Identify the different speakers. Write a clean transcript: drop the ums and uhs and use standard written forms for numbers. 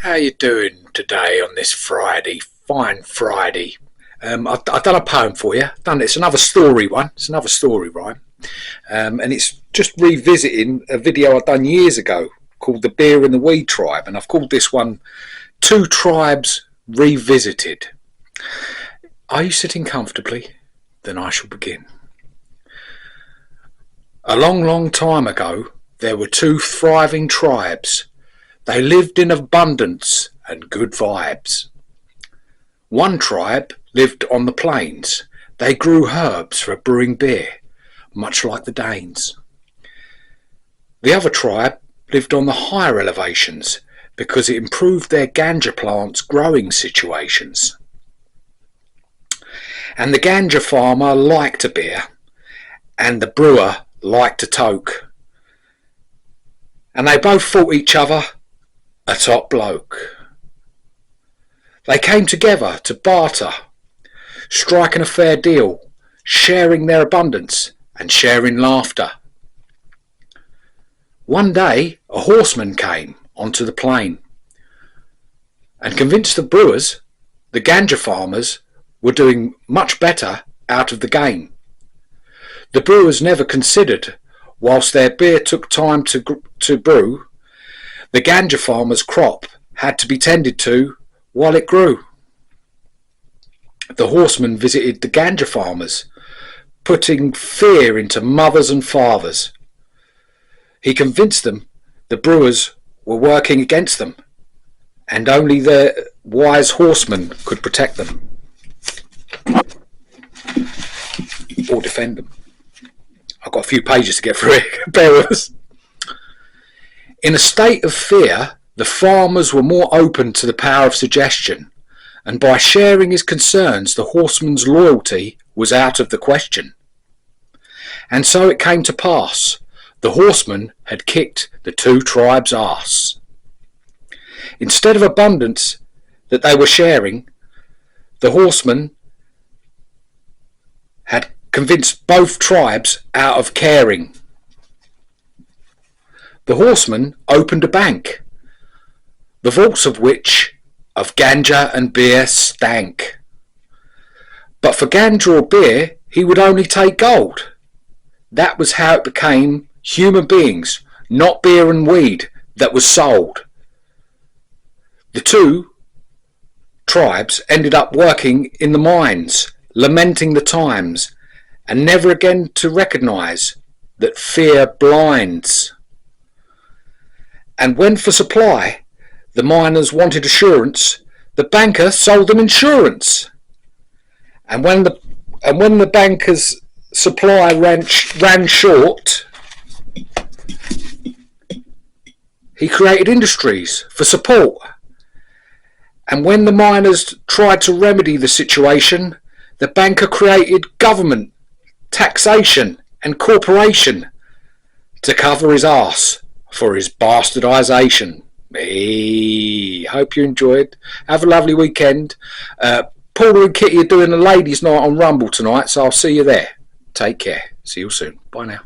Speaker 1: How you doing today on this Friday? Fine Friday. I've done a poem for you. It's another story one. It's another story rhyme, and it's just revisiting a video I've done years ago called "The Beer and the Weed Tribe," and I've called this one "Two Tribes Revisited." Are you sitting comfortably? Then I shall begin. A long, long time ago, there were two thriving tribes. They lived in abundance and good vibes. One tribe lived on the plains. They grew herbs for brewing beer, much like the Danes. The other tribe lived on the higher elevations because it improved their ganja plants' growing situations. And the ganja farmer liked a beer, and the brewer liked a toke. And they both thought each other a top bloke. They came together to barter, striking a fair deal, sharing their abundance and sharing laughter. One day a horseman came onto the plain and convinced the brewers the ganja farmers were doing much better out of the game. The brewers never considered, whilst their beer took time to brew, the ganja farmer's crop had to be tended to while it grew. The horseman visited the ganja farmers, putting fear into mothers and fathers. He convinced them the brewers were working against them, and only their wise horseman could protect them or defend them. I've got a few pages to get through it. Bear with us. In a state of fear, the farmers were more open to the power of suggestion, and by sharing his concerns, the horseman's loyalty was out of the question. And so it came to pass, the horseman had kicked the two tribes' arse. Instead of abundance that they were sharing, the horseman had convinced both tribes out of caring. The horseman opened a bank, the vaults of which of ganja and beer stank. But for ganja or beer, he would only take gold. That was how it became human beings, not beer and weed, that was sold. The two tribes ended up working in the mines, lamenting the times, and never again to recognise that fear blinds. And when for supply the miners wanted assurance, the banker sold them insurance. And when the banker's supply ran short, he created industries for support. And when the miners tried to remedy the situation, the banker created government, taxation and corporation to cover his arse for his bastardisation. Hope you enjoyed. Have a lovely weekend. Paula and Kitty are doing a ladies' night on Rumble tonight, so I'll see you there. Take care. See you soon. Bye now.